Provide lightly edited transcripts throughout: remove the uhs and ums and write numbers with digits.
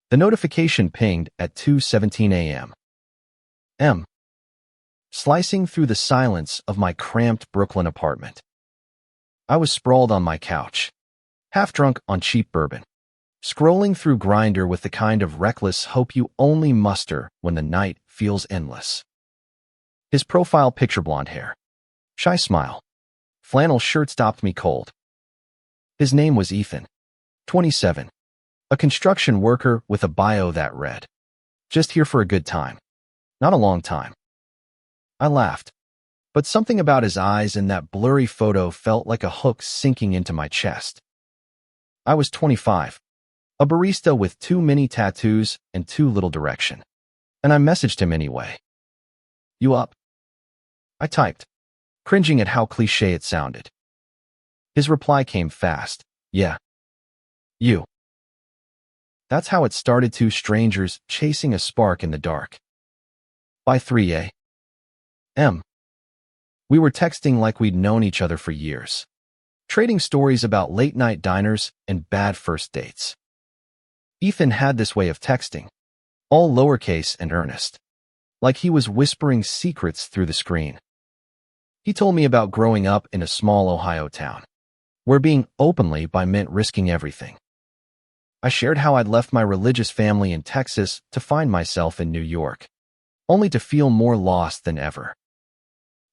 The notification pinged at 2:17 a.m. Slicing through the silence of my cramped Brooklyn apartment. I was sprawled on my couch, half drunk on cheap bourbon, scrolling through Grindr with the kind of reckless hope you only muster when the night feels endless. His profile picture: blonde hair, shy smile, flannel shirt stopped me cold. His name was Ethan, 27, a construction worker with a bio that read, "Just here for a good time, not a long time." I laughed, but something about his eyes in that blurry photo felt like a hook sinking into my chest. I was 25, a barista with too many tattoos and too little direction, and I messaged him anyway. "You up?" I typed, cringing at how cliché it sounded. His reply came fast. "Yeah. You." That's how it started, two strangers chasing a spark in the dark. By 3 a.m., we were texting like we'd known each other for years, trading stories about late-night diners and bad first dates. Ethan had this way of texting, all lowercase and earnest, like he was whispering secrets through the screen. He told me about growing up in a small Ohio town, where being openly bi meant risking everything. I shared how I'd left my religious family in Texas to find myself in New York, only to feel more lost than ever.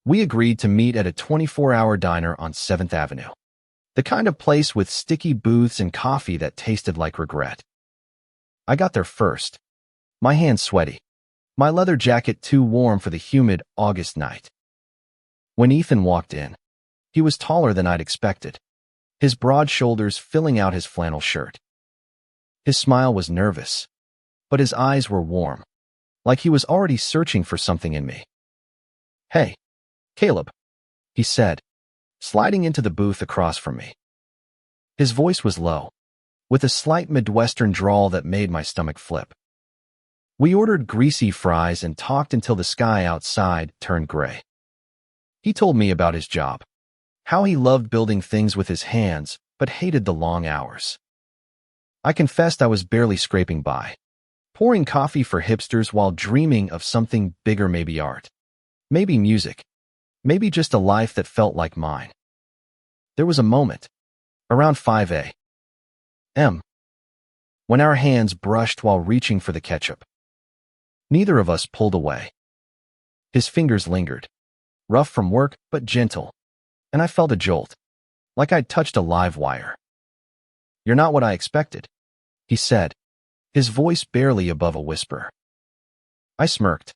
We agreed to meet at a 24-hour diner on 7th Avenue, the kind of place with sticky booths and coffee that tasted like regret. I got there first, my hands sweaty, my leather jacket too warm for the humid August night. When Ethan walked in, he was taller than I'd expected, his broad shoulders filling out his flannel shirt. His smile was nervous, but his eyes were warm, like he was already searching for something in me. "Hey, Caleb," he said, sliding into the booth across from me. His voice was low, with a slight Midwestern drawl that made my stomach flip. We ordered greasy fries and talked until the sky outside turned gray. He told me about his job, how he loved building things with his hands but hated the long hours. I confessed I was barely scraping by, pouring coffee for hipsters while dreaming of something bigger, maybe art, maybe music, maybe just a life that felt like mine. There was a moment, around 5 a.m., when our hands brushed while reaching for the ketchup. Neither of us pulled away. His fingers lingered, rough from work but gentle, and I felt a jolt, like I'd touched a live wire. "You're not what I expected," he said, his voice barely above a whisper. I smirked,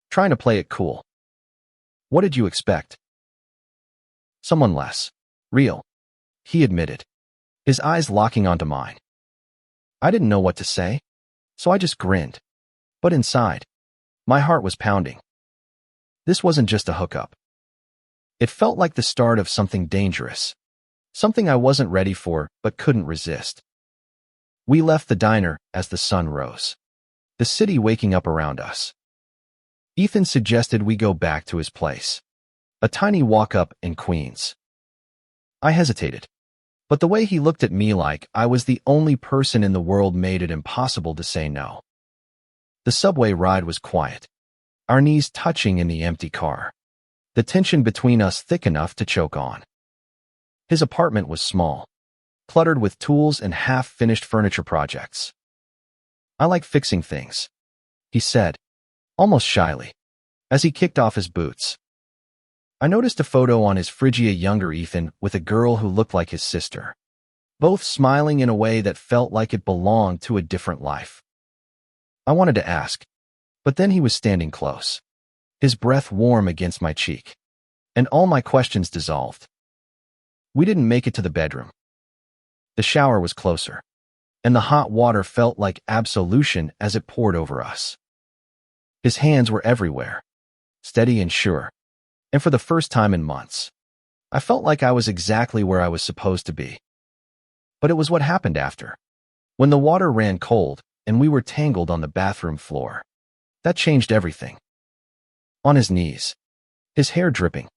trying to play it cool. "What did you expect?" "Someone less real," he admitted, his eyes locking onto mine. I didn't know what to say, so I just grinned. But inside, my heart was pounding. This wasn't just a hookup. It felt like the start of something dangerous, something I wasn't ready for but couldn't resist. We left the diner as the sun rose, the city waking up around us. Ethan suggested we go back to his place, a tiny walk-up in Queens. I hesitated, but the way he looked at me like I was the only person in the world made it impossible to say no. The subway ride was quiet, our knees touching in the empty car, the tension between us thick enough to choke on. His apartment was small, cluttered with tools and half-finished furniture projects. "I like fixing things," he said, almost shyly, as he kicked off his boots. I noticed a photo on his fridge, a younger Ethan with a girl who looked like his sister, both smiling in a way that felt like it belonged to a different life. I wanted to ask, but then he was standing close, his breath warm against my cheek, and all my questions dissolved. We didn't make it to the bedroom. The shower was closer, and the hot water felt like absolution as it poured over us. His hands were everywhere, steady and sure, and for the first time in months, I felt like I was exactly where I was supposed to be. But it was what happened after, when the water ran cold and we were tangled on the bathroom floor, that changed everything. On his knees, his hair dripping,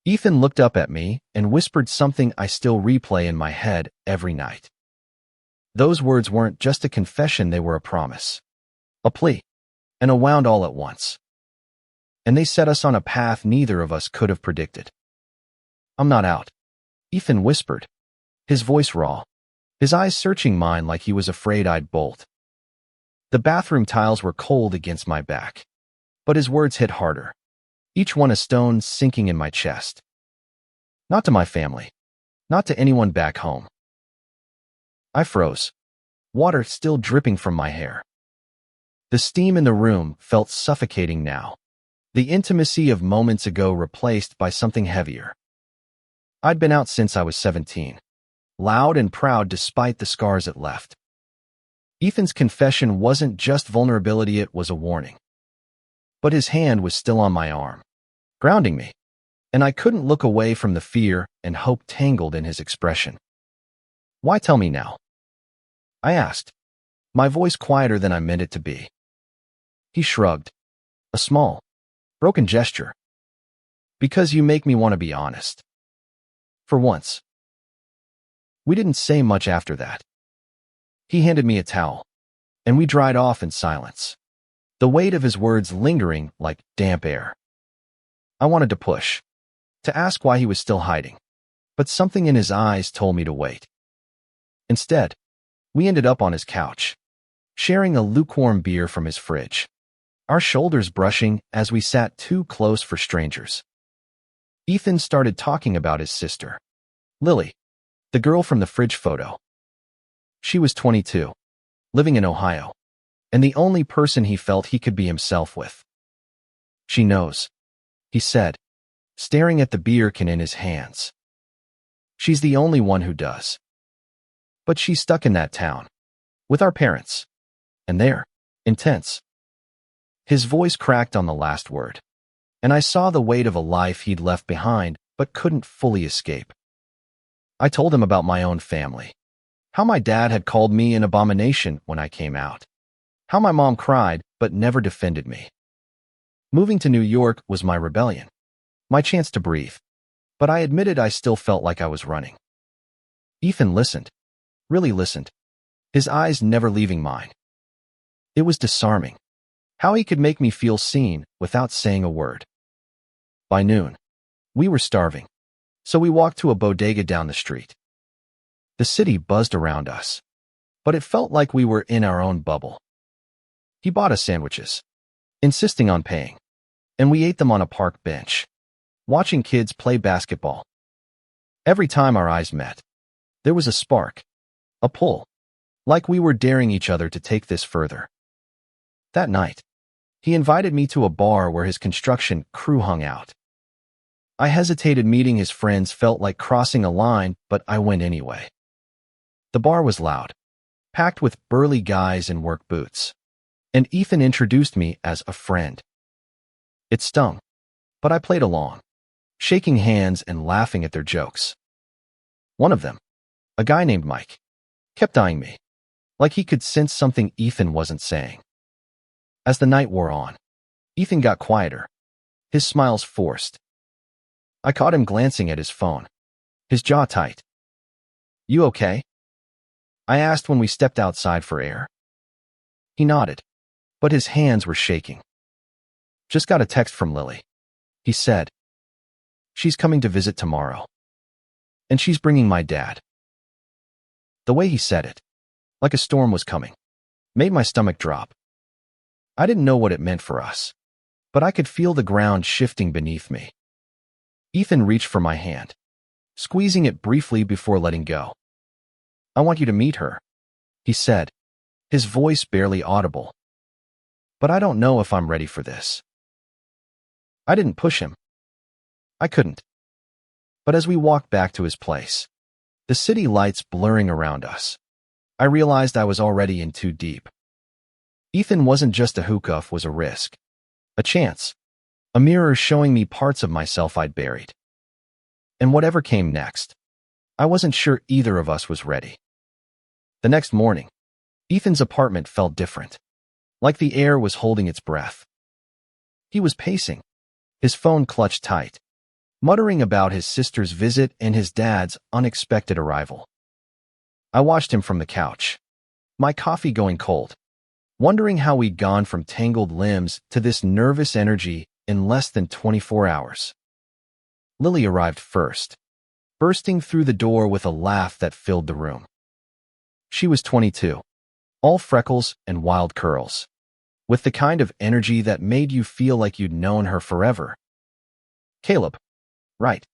Ethan looked up at me and whispered something I still replay in my head every night. Those words weren't just a confession, they were a promise, a plea, and a wound all at once. And they set us on a path neither of us could have predicted. "I'm not out," Ethan whispered, his voice raw, his eyes searching mine like he was afraid I'd bolt. The bathroom tiles were cold against my back, but his words hit harder, each one a stone sinking in my chest. "Not to my family. Not to anyone back home." I froze, water still dripping from my hair. The steam in the room felt suffocating now, the intimacy of moments ago replaced by something heavier. I'd been out since I was 17, loud and proud despite the scars it left. Ethan's confession wasn't just vulnerability, it was a warning. But his hand was still on my arm, grounding me, and I couldn't look away from the fear and hope tangled in his expression. "Why tell me now?" I asked, my voice quieter than I meant it to be. He shrugged, a small, broken gesture. "Because you make me want to be honest." For once. We didn't say much after that. He handed me a towel, and we dried off in silence, the weight of his words lingering like damp air. I wanted to push, to ask why he was still hiding, but something in his eyes told me to wait. Instead, we ended up on his couch, sharing a lukewarm beer from his fridge, our shoulders brushing as we sat too close for strangers. Ethan started talking about his sister, Lily, the girl from the fridge photo. She was 22, living in Ohio, and the only person he felt he could be himself with. "She knows," he said, staring at the beer can in his hands. "She's the only one who does. But she's stuck in that town, with our parents, and they're intense." His voice cracked on the last word, and I saw the weight of a life he'd left behind but couldn't fully escape. I told him about my own family, how my dad had called me an abomination when I came out, how my mom cried but never defended me. Moving to New York was my rebellion, my chance to breathe, but I admitted I still felt like I was running. Ethan listened, really listened, his eyes never leaving mine. It was disarming, how he could make me feel seen without saying a word. By noon, we were starving, so we walked to a bodega down the street. The city buzzed around us, but it felt like we were in our own bubble. He bought us sandwiches, insisting on paying, and we ate them on a park bench, watching kids play basketball. Every time our eyes met, there was a spark, a pull, like we were daring each other to take this further. That night, he invited me to a bar where his construction crew hung out. I hesitated. Meeting his friends felt like crossing a line, but I went anyway. The bar was loud, packed with burly guys in work boots, and Ethan introduced me as a friend. It stung, but I played along, shaking hands and laughing at their jokes. One of them, a guy named Mike, kept eyeing me, like he could sense something Ethan wasn't saying. As the night wore on, Ethan got quieter, his smiles forced. I caught him glancing at his phone, his jaw tight. "You okay?" I asked when we stepped outside for air. He nodded, but his hands were shaking. "Just got a text from Lily," he said. "She's coming to visit tomorrow. And she's bringing my dad." The way he said it, like a storm was coming, made my stomach drop. I didn't know what it meant for us, but I could feel the ground shifting beneath me. Ethan reached for my hand, squeezing it briefly before letting go. "I want you to meet her," he said, his voice barely audible. "But I don't know if I'm ready for this." I didn't push him. I couldn't. But as we walked back to his place, the city lights blurring around us, I realized I was already in too deep. Ethan wasn't just a hookup, was a risk, a chance, a mirror showing me parts of myself I'd buried. And whatever came next, I wasn't sure either of us was ready. The next morning, Ethan's apartment felt different, like the air was holding its breath. He was pacing, his phone clutched tight, muttering about his sister's visit and his dad's unexpected arrival. I watched him from the couch, my coffee going cold, wondering how we'd gone from tangled limbs to this nervous energy in less than 24 hours. Lily arrived first, bursting through the door with a laugh that filled the room. She was 22, all freckles and wild curls, with the kind of energy that made you feel like you'd known her forever. "Caleb, right?"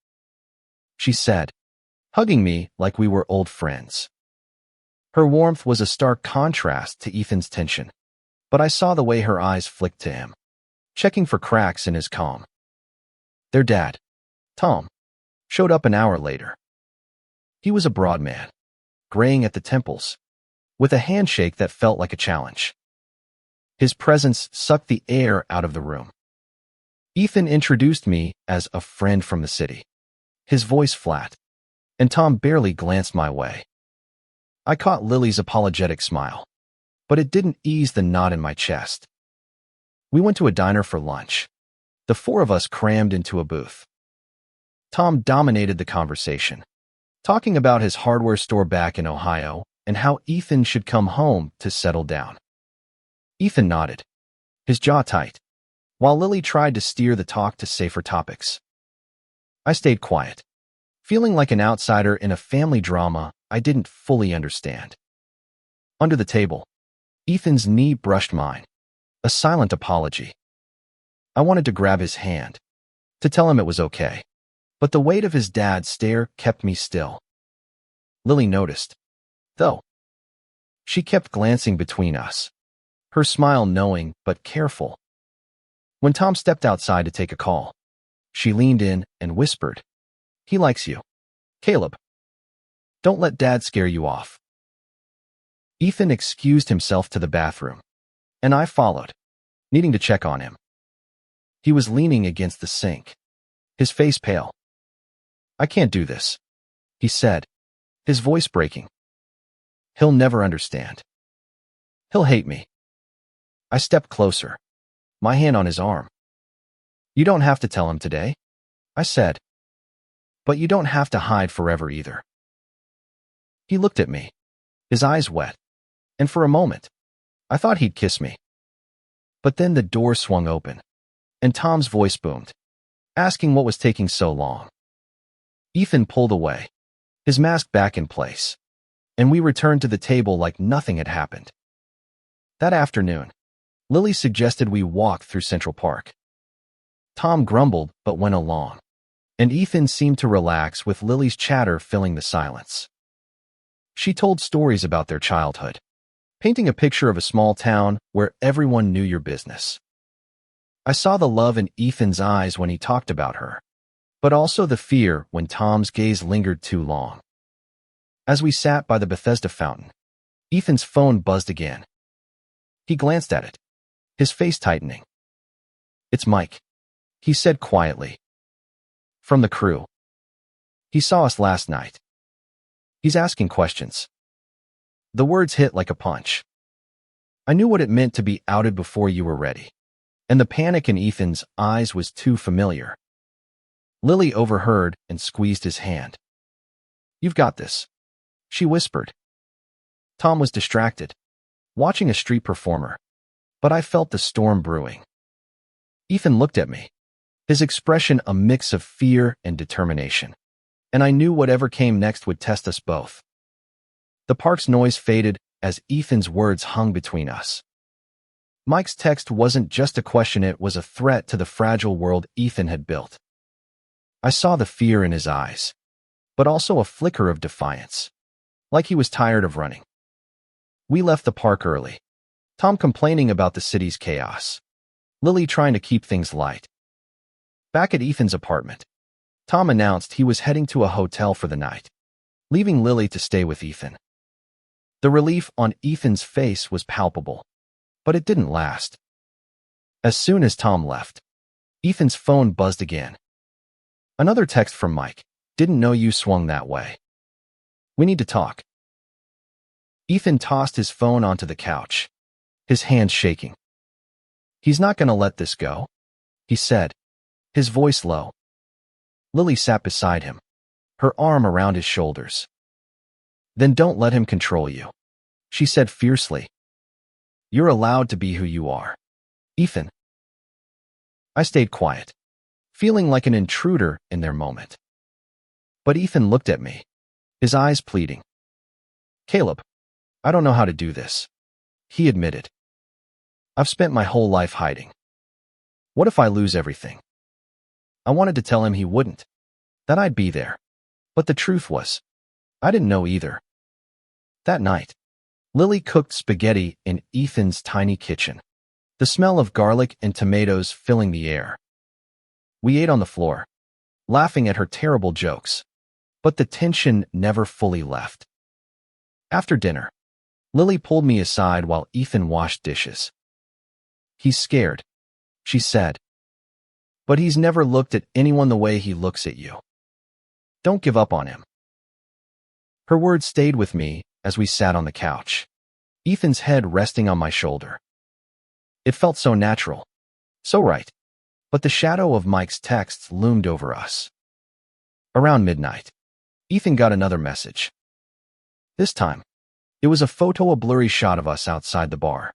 she said, hugging me like we were old friends. Her warmth was a stark contrast to Ethan's tension, but I saw the way her eyes flicked to him, checking for cracks in his calm. Their dad, Tom, showed up an hour later. He was a broad man, graying at the temples, with a handshake that felt like a challenge. His presence sucked the air out of the room. Ethan introduced me as a friend from the city, his voice flat, and Tom barely glanced my way. I caught Lily's apologetic smile, but it didn't ease the knot in my chest. We went to a diner for lunch, the four of us crammed into a booth. Tom dominated the conversation, talking about his hardware store back in Ohio and how Ethan should come home to settle down. Ethan nodded, his jaw tight, while Lily tried to steer the talk to safer topics. I stayed quiet, feeling like an outsider in a family drama I didn't fully understand. Under the table, Ethan's knee brushed mine, a silent apology. I wanted to grab his hand, to tell him it was okay, but the weight of his dad's stare kept me still. Lily noticed, though. She kept glancing between us, her smile knowing but careful. When Tom stepped outside to take a call, she leaned in and whispered, "He likes you, Caleb. Don't let Dad scare you off." Ethan excused himself to the bathroom, and I followed, needing to check on him. He was leaning against the sink, his face pale. "I can't do this," he said, his voice breaking. "He'll never understand. He'll hate me." I stepped closer, my hand on his arm. "You don't have to tell him today," I said. "But you don't have to hide forever either." He looked at me, his eyes wet, and for a moment, I thought he'd kiss me. But then the door swung open, and Tom's voice boomed, asking what was taking so long. Ethan pulled away, his mask back in place, and we returned to the table like nothing had happened. That afternoon, Lily suggested we walk through Central Park. Tom grumbled but went along, and Ethan seemed to relax with Lily's chatter filling the silence. She told stories about their childhood, painting a picture of a small town where everyone knew your business. I saw the love in Ethan's eyes when he talked about her, but also the fear when Tom's gaze lingered too long. As we sat by the Bethesda fountain, Ethan's phone buzzed again. He glanced at it, his face tightening. "It's Mike," he said quietly. "From the crew. He saw us last night. He's asking questions." The words hit like a punch. I knew what it meant to be outed before you were ready, and the panic in Ethan's eyes was too familiar. Lily overheard and squeezed his hand. "You've got this," she whispered. Tom was distracted, watching a street performer, but I felt the storm brewing. Ethan looked at me, his expression a mix of fear and determination, and I knew whatever came next would test us both. The park's noise faded as Ethan's words hung between us. Mike's text wasn't just a question, it was a threat to the fragile world Ethan had built. I saw the fear in his eyes, but also a flicker of defiance, like he was tired of running. We left the park early, Tom complaining about the city's chaos, Lily trying to keep things light. Back at Ethan's apartment, Tom announced he was heading to a hotel for the night, leaving Lily to stay with Ethan. The relief on Ethan's face was palpable, but it didn't last. As soon as Tom left, Ethan's phone buzzed again. Another text from Mike. "Didn't know you swung that way. We need to talk." Ethan tossed his phone onto the couch, his hands shaking. "He's not going to let this go," he said, his voice low. Lily sat beside him, her arm around his shoulders. "Then don't let him control you. She said fiercely, "You're allowed to be who you are, Ethan." I stayed quiet, feeling like an intruder in their moment. But Ethan looked at me, his eyes pleading. "Caleb, I don't know how to do this," he admitted. "I've spent my whole life hiding. What if I lose everything?" I wanted to tell him he wouldn't, that I'd be there. But the truth was, I didn't know either. That night, Lily cooked spaghetti in Ethan's tiny kitchen, the smell of garlic and tomatoes filling the air. We ate on the floor, laughing at her terrible jokes, but the tension never fully left. After dinner, Lily pulled me aside while Ethan washed dishes. "He's scared," she said, "but he's never looked at anyone the way he looks at you. Don't give up on him." Her words stayed with me as we sat on the couch, Ethan's head resting on my shoulder. It felt so natural, so right, but the shadow of Mike's texts loomed over us. Around midnight, Ethan got another message. This time, it was a photo, a blurry shot of us outside the bar,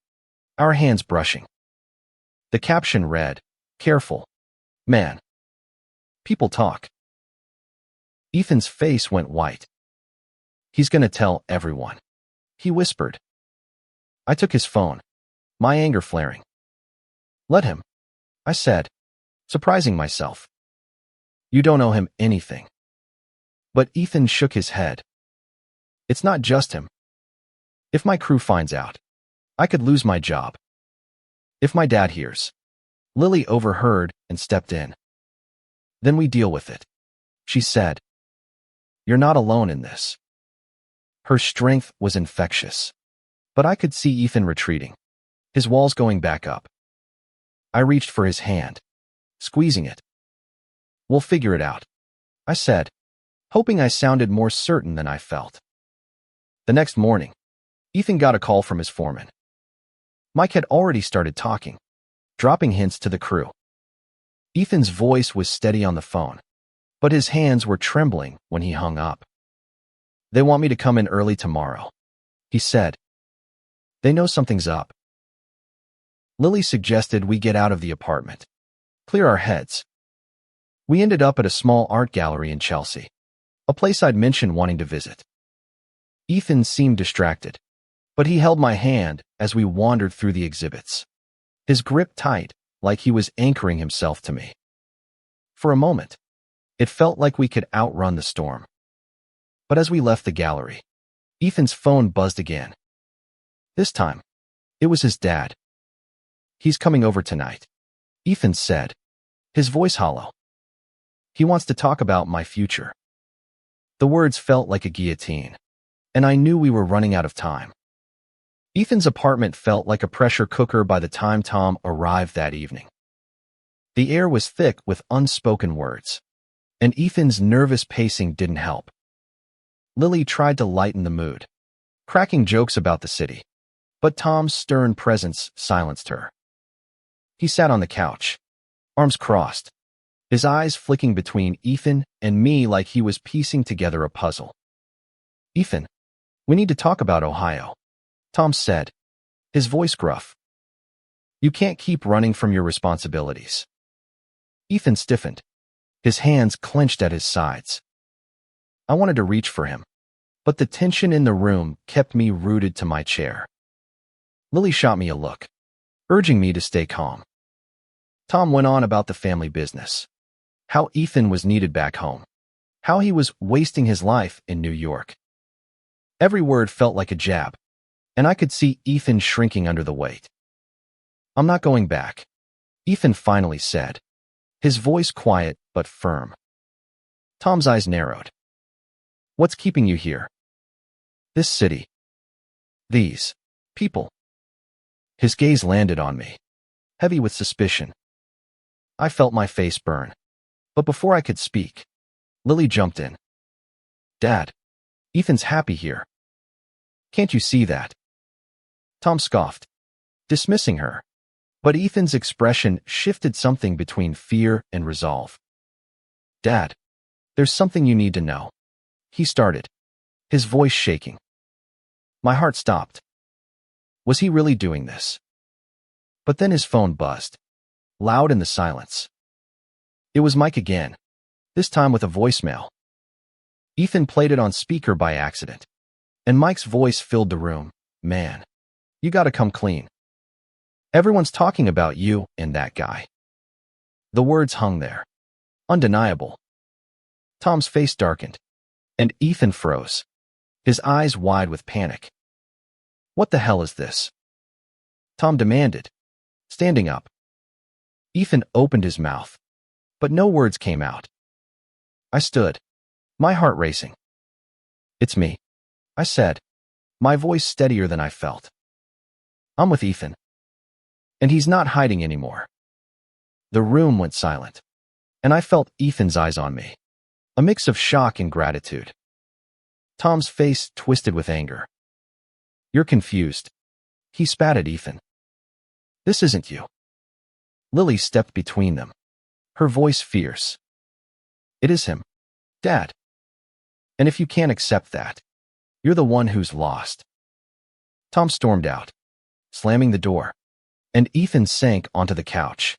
our hands brushing. The caption read, "Careful, man. People talk." Ethan's face went white. "He's gonna tell everyone," he whispered. I took his phone, my anger flaring. "Let him," I said, surprising myself. "You don't owe him anything." But Ethan shook his head. "It's not just him. If my crew finds out, I could lose my job. If my dad hears." Lily overheard and stepped in. "Then we deal with it," she said. "You're not alone in this." Her strength was infectious, but I could see Ethan retreating, his walls going back up. I reached for his hand, squeezing it. "We'll figure it out," I said, hoping I sounded more certain than I felt. The next morning, Ethan got a call from his foreman. Mike had already started talking, dropping hints to the crew. Ethan's voice was steady on the phone, but his hands were trembling when he hung up. "They want me to come in early tomorrow," he said. "They know something's up." Lily suggested we get out of the apartment, clear our heads. We ended up at a small art gallery in Chelsea, a place I'd mentioned wanting to visit. Ethan seemed distracted, but he held my hand as we wandered through the exhibits, his grip tight, like he was anchoring himself to me. For a moment, it felt like we could outrun the storm. But as we left the gallery, Ethan's phone buzzed again. This time, it was his dad. "He's coming over tonight," Ethan said, his voice hollow. "He wants to talk about my future." The words felt like a guillotine, and I knew we were running out of time. Ethan's apartment felt like a pressure cooker by the time Tom arrived that evening. The air was thick with unspoken words, and Ethan's nervous pacing didn't help. Lily tried to lighten the mood, cracking jokes about the city, but Tom's stern presence silenced her. He sat on the couch, arms crossed, his eyes flicking between Ethan and me like he was piecing together a puzzle. "Ethan, we need to talk about Ohio," Tom said, his voice gruff. "You can't keep running from your responsibilities." Ethan stiffened, his hands clenched at his sides. I wanted to reach for him, but the tension in the room kept me rooted to my chair. Lily shot me a look, urging me to stay calm. Tom went on about the family business, how Ethan was needed back home, how he was wasting his life in New York. Every word felt like a jab, and I could see Ethan shrinking under the weight. "I'm not going back," Ethan finally said, his voice quiet but firm. Tom's eyes narrowed. "What's keeping you here?" "This city. These people." His gaze landed on me, heavy with suspicion. I felt my face burn, but before I could speak, Lily jumped in. "Dad, Ethan's happy here. Can't you see that?" Tom scoffed, dismissing her, but Ethan's expression shifted something between fear and resolve. "Dad, there's something you need to know," he started, his voice shaking. My heart stopped, Was he really doing this? But then his phone buzzed, loud in the silence. It was Mike again, this time with a voicemail. Ethan played it on speaker by accident, and Mike's voice filled the room. Man, you gotta come clean. Everyone's talking about you and that guy. The words hung there, undeniable. Tom's face darkened, and Ethan froze, his eyes wide with panic. What the hell is this? Tom demanded, standing up. Ethan opened his mouth, but no words came out. I stood, my heart racing. It's me, I said, my voice steadier than I felt. I'm with Ethan. And he's not hiding anymore. The room went silent, and I felt Ethan's eyes on me, a mix of shock and gratitude. Tom's face twisted with anger. You're confused. He spat at Ethan. This isn't you. Lily stepped between them, her voice fierce. It is him, Dad. And if you can't accept that, you're the one who's lost. Tom stormed out, slamming the door, and Ethan sank onto the couch,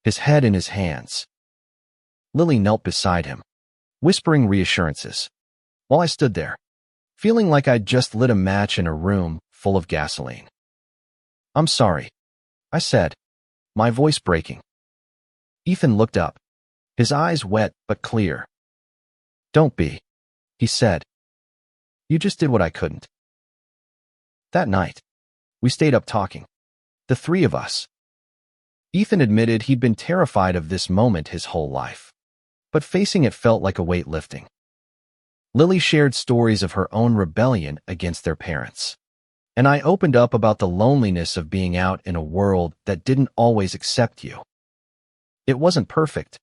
his head in his hands. Lily knelt beside him, whispering reassurances, while I stood there, feeling like I'd just lit a match in a room full of gasoline. I'm sorry, I said, my voice breaking. Ethan looked up, his eyes wet but clear. Don't be, he said. You just did what I couldn't. That night, we stayed up talking, the three of us. Ethan admitted he'd been terrified of this moment his whole life, but facing it felt like a weight lifting. Lily shared stories of her own rebellion against their parents, and I opened up about the loneliness of being out in a world that didn't always accept you. It wasn't perfect,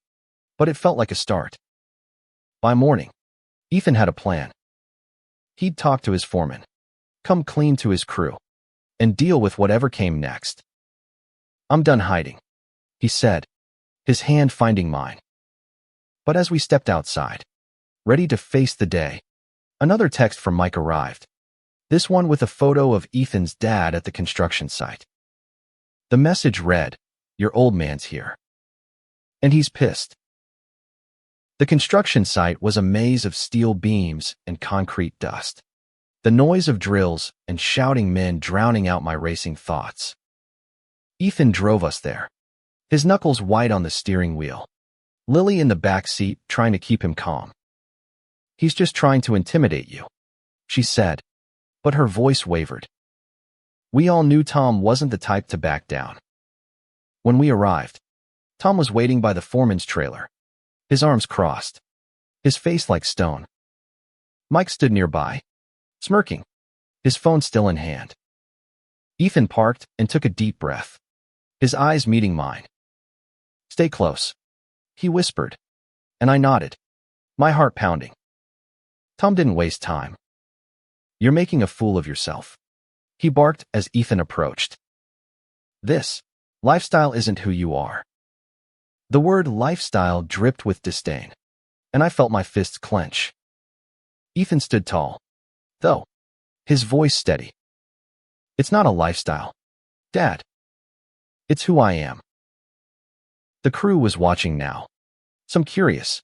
but it felt like a start. By morning, Ethan had a plan. He'd talk to his foreman, come clean to his crew, and deal with whatever came next. I'm done hiding, he said, his hand finding mine. But as we stepped outside, ready to face the day, another text from Mike arrived, this one with a photo of Ethan's dad at the construction site. The message read, "Your old man's here. And he's pissed." The construction site was a maze of steel beams and concrete dust, the noise of drills and shouting men drowning out my racing thoughts. Ethan drove us there, his knuckles white on the steering wheel, Lily in the back seat trying to keep him calm. He's just trying to intimidate you, she said, but her voice wavered. We all knew Tom wasn't the type to back down. When we arrived, Tom was waiting by the foreman's trailer, his arms crossed, his face like stone. Mike stood nearby, smirking, his phone still in hand. Ethan parked and took a deep breath, his eyes meeting mine. Stay close, he whispered, and I nodded, my heart pounding. Tom didn't waste time. You're making a fool of yourself, he barked as Ethan approached. This lifestyle isn't who you are. The word lifestyle dripped with disdain, and I felt my fists clench. Ethan stood tall, though, his voice steady. It's not a lifestyle, Dad. It's who I am. The crew was watching now, some curious,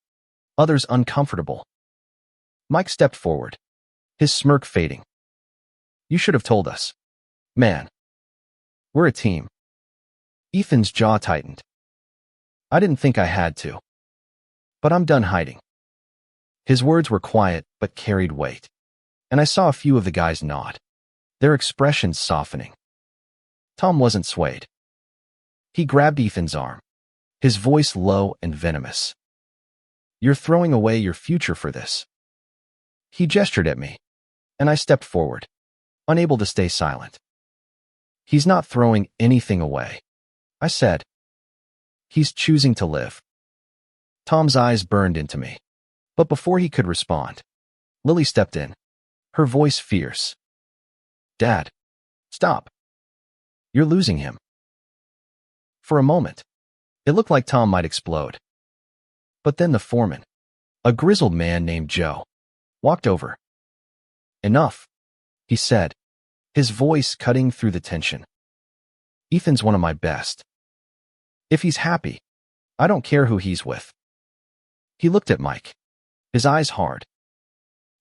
others uncomfortable. Mike stepped forward, his smirk fading. You should have told us. Man. We're a team. Ethan's jaw tightened. I didn't think I had to. But I'm done hiding. His words were quiet but carried weight, and I saw a few of the guys nod, their expressions softening. Tom wasn't swayed. He grabbed Ethan's arm, his voice low and venomous. You're throwing away your future for this. He gestured at me, and I stepped forward, unable to stay silent. He's not throwing anything away, I said. He's choosing to live. Tom's eyes burned into me, but before he could respond, Lily stepped in, her voice fierce. Dad, stop. You're losing him. For a moment, it looked like Tom might explode. But then the foreman, a grizzled man named Joe, walked over. Enough, he said, his voice cutting through the tension. Ethan's one of my best. If he's happy, I don't care who he's with. He looked at Mike, his eyes hard.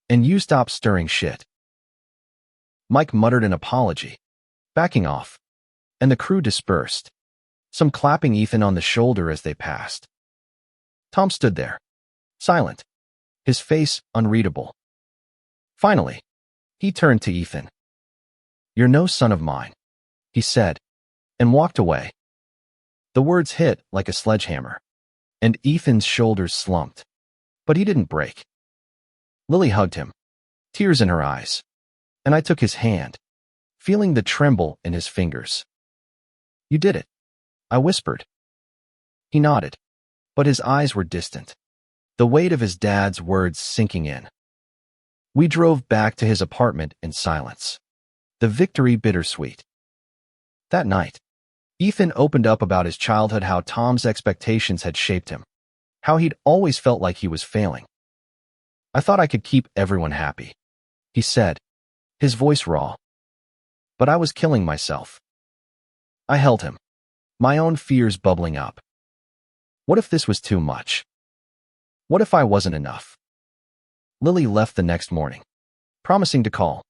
And you stop stirring shit. Mike muttered an apology, backing off, and the crew dispersed, some clapping Ethan on the shoulder as they passed. Tom stood there, silent, his face unreadable. Finally, he turned to Ethan. "You're no son of mine," he said, and walked away. The words hit like a sledgehammer, and Ethan's shoulders slumped, but he didn't break. Lily hugged him, tears in her eyes, and I took his hand, feeling the tremble in his fingers. "You did it," I whispered. He nodded, but his eyes were distant, the weight of his dad's words sinking in. We drove back to his apartment in silence, the victory bittersweet. That night, Ethan opened up about his childhood, how Tom's expectations had shaped him, how he'd always felt like he was failing. "I thought I could keep everyone happy," he said, his voice raw. "But I was killing myself." I held him, my own fears bubbling up. What if this was too much? What if I wasn't enough? Lily left the next morning, promising to call.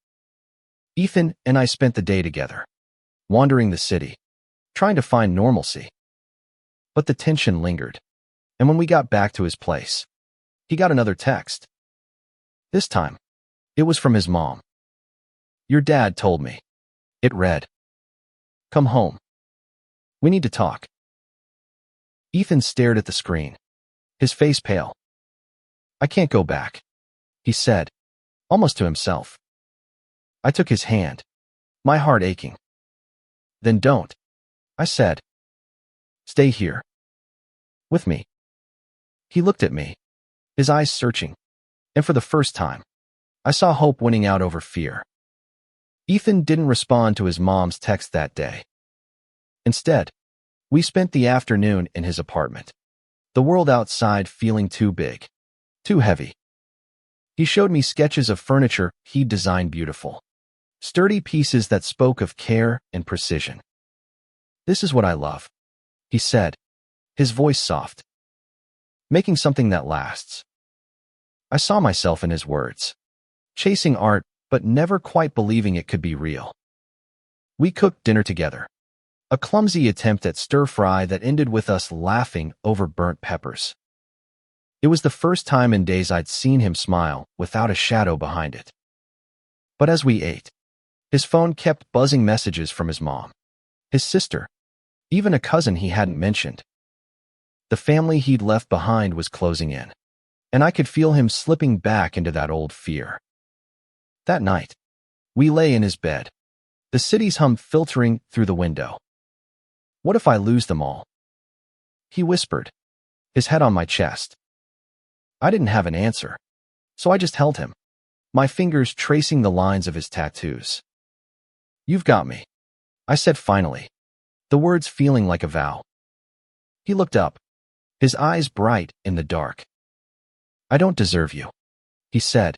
Ethan and I spent the day together, wandering the city, trying to find normalcy. But the tension lingered, and when we got back to his place, he got another text. This time, it was from his mom. "Your dad told me." It read, "Come home. We need to talk." Ethan stared at the screen, his face pale. "I can't go back," he said, almost to himself. I took his hand, my heart aching. "Then don't," I said. "Stay here. With me." He looked at me, his eyes searching, and for the first time, I saw hope winning out over fear. Ethan didn't respond to his mom's text that day. Instead, we spent the afternoon in his apartment, the world outside feeling too big, too heavy. He showed me sketches of furniture he'd designed, beautiful, sturdy pieces that spoke of care and precision. "This is what I love," he said, his voice soft. "Making something that lasts." I saw myself in his words, chasing art but never quite believing it could be real. We cooked dinner together, a clumsy attempt at stir-fry that ended with us laughing over burnt peppers. It was the first time in days I'd seen him smile without a shadow behind it. But as we ate, his phone kept buzzing messages from his mom, his sister, even a cousin he hadn't mentioned. The family he'd left behind was closing in, and I could feel him slipping back into that old fear. That night, we lay in his bed, the city's hum filtering through the window. "What if I lose them all?" he whispered, his head on my chest. I didn't have an answer, so I just held him, my fingers tracing the lines of his tattoos. "You've got me," I said finally, the words feeling like a vow. He looked up, his eyes bright in the dark. "I don't deserve you," he said,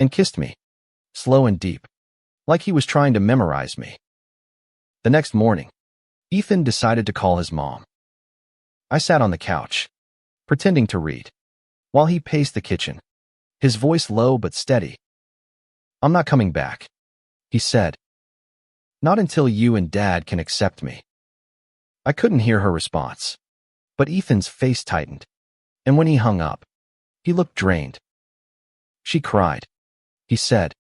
and kissed me, slow and deep, like he was trying to memorize me. The next morning, Ethan decided to call his mom. I sat on the couch, pretending to read, while he paced the kitchen, his voice low but steady. "I'm not coming back," he said. "Not until you and Dad can accept me." I couldn't hear her response, but Ethan's face tightened, and when he hung up, he looked drained. "She cried," he said.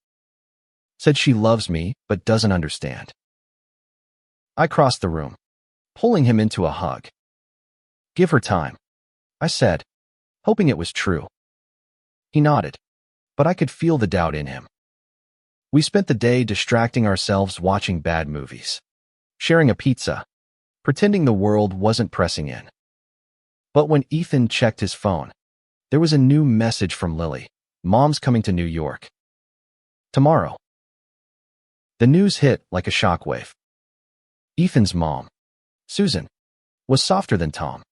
"Said she loves me but doesn't understand." I crossed the room, pulling him into a hug. "Give her time," I said, hoping it was true. He nodded, but I could feel the doubt in him. We spent the day distracting ourselves watching bad movies, sharing a pizza, pretending the world wasn't pressing in. But when Ethan checked his phone, there was a new message from Lily. "Mom's coming to New York tomorrow." The news hit like a shockwave. Ethan's mom, Susan, was softer than Tom,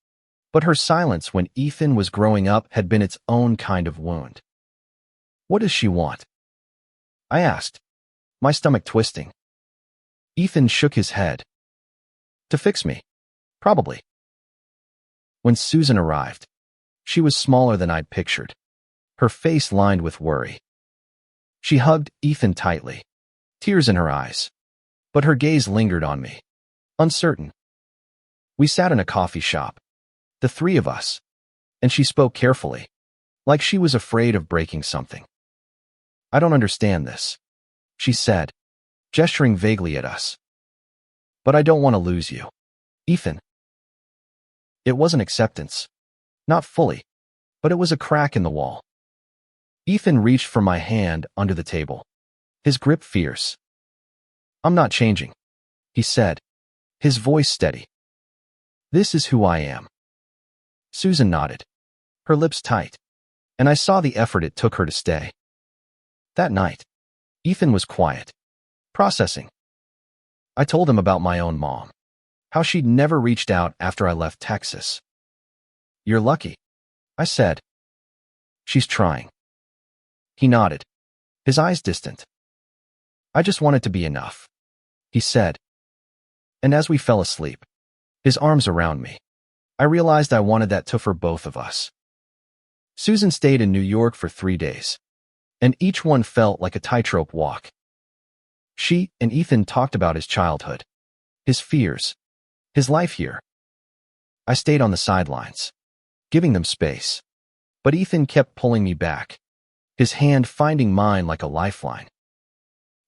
but her silence when Ethan was growing up had been its own kind of wound. "What does she want?" I asked, my stomach twisting. Ethan shook his head. To fix me. Probably. When Susan arrived, she was smaller than I'd pictured, her face lined with worry. She hugged Ethan tightly, tears in her eyes, but her gaze lingered on me, uncertain. We sat in a coffee shop, the three of us, and she spoke carefully, like she was afraid of breaking something. I don't understand this, she said, gesturing vaguely at us. But I don't want to lose you, Ethan. It wasn't acceptance. Not fully, but it was a crack in the wall. Ethan reached for my hand under the table, his grip fierce. I'm not changing, he said, his voice steady. This is who I am. Susan nodded, her lips tight, and I saw the effort it took her to stay. That night, Ethan was quiet, processing. I told him about my own mom, how she'd never reached out after I left Texas. You're lucky, I said. She's trying. He nodded, his eyes distant. I just want it to be enough, he said. And as we fell asleep, his arms around me, I realized I wanted that too for both of us. Susan stayed in New York for 3 days, and each one felt like a tightrope walk. She and Ethan talked about his childhood, his fears, his life here. I stayed on the sidelines, giving them space, but Ethan kept pulling me back, his hand finding mine like a lifeline.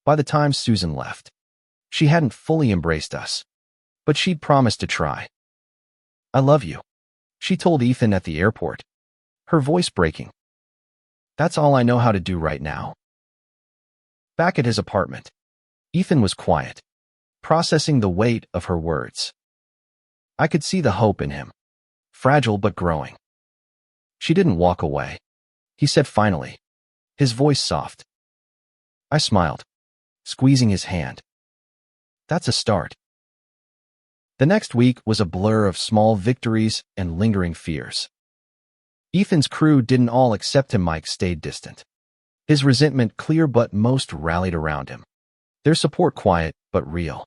By the time Susan left, she hadn't fully embraced us, but she'd promised to try. I love you, she told Ethan at the airport, her voice breaking. That's all I know how to do right now. Back at his apartment, Ethan was quiet, processing the weight of her words. I could see the hope in him, fragile but growing. She didn't walk away, he said finally, his voice soft. I smiled, squeezing his hand. That's a start. The next week was a blur of small victories and lingering fears. Ethan's crew didn't all accept him. Mike stayed distant, his resentment clear, but most rallied around him, their support quiet but real.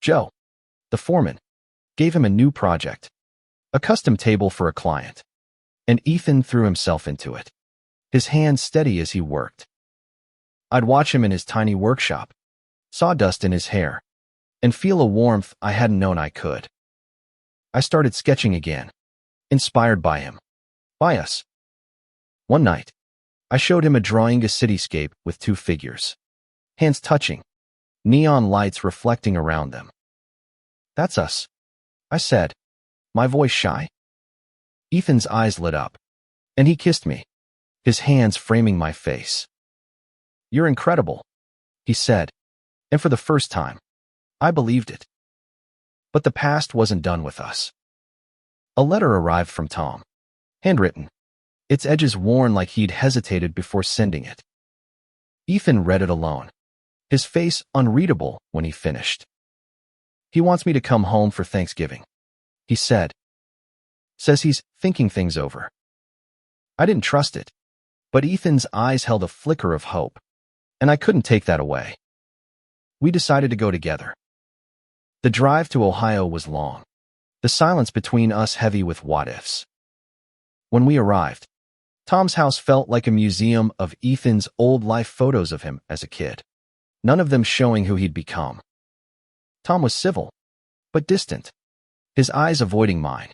Joe, the foreman, gave him a new project, a custom table for a client, and Ethan threw himself into it, his hands steady as he worked. I'd watch him in his tiny workshop, sawdust in his hair, and feel a warmth I hadn't known I could. I started sketching again, inspired by him, by us. One night, I showed him a drawing, a cityscape with 2 figures, hands touching, neon lights reflecting around them. That's us, I said, my voice shy. Ethan's eyes lit up, and he kissed me, his hands framing my face. You're incredible, he said, and for the first time, I believed it. But the past wasn't done with us. A letter arrived from Tom, handwritten, its edges worn like he'd hesitated before sending it. Ethan read it alone, his face unreadable when he finished. He wants me to come home for Thanksgiving, he said. Says he's thinking things over. I didn't trust it, but Ethan's eyes held a flicker of hope, and I couldn't take that away. We decided to go together. The drive to Ohio was long, the silence between us heavy with what-ifs. When we arrived, Tom's house felt like a museum of Ethan's old life photos of him as a kid, none of them showing who he'd become. Tom was civil, but distant, his eyes avoiding mine.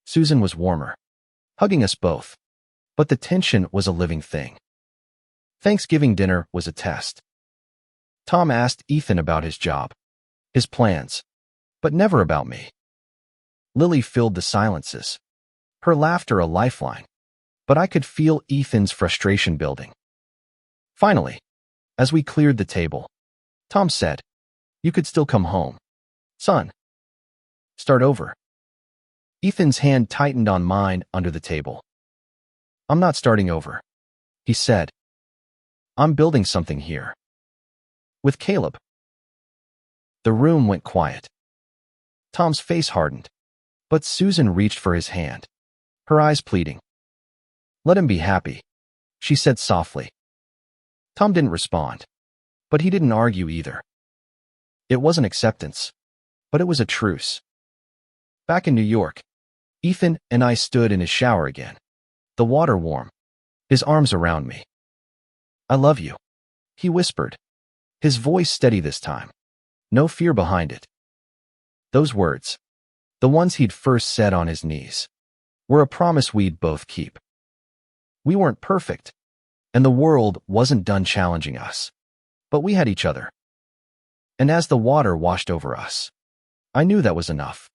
Susan was warmer, hugging us both, but the tension was a living thing. Thanksgiving dinner was a test. Tom asked Ethan about his job, his plans, but never about me. Lily filled the silences, her laughter a lifeline, but I could feel Ethan's frustration building. Finally, as we cleared the table, Tom said, "You could still come home, son. Start over." Ethan's hand tightened on mine under the table. "I'm not starting over," he said. "I'm building something here. With Caleb." The room went quiet. Tom's face hardened, but Susan reached for his hand, her eyes pleading. "Let him be happy," she said softly. Tom didn't respond, but he didn't argue either. It wasn't acceptance, but it was a truce. Back in New York, Ethan and I stood in his shower again, the water warm, his arms around me. "I love you," he whispered, his voice steady this time, no fear behind it. Those words, the ones he'd first said on his knees, were a promise we'd both keep. We weren't perfect, and the world wasn't done challenging us, but we had each other. And as the water washed over us, I knew that was enough.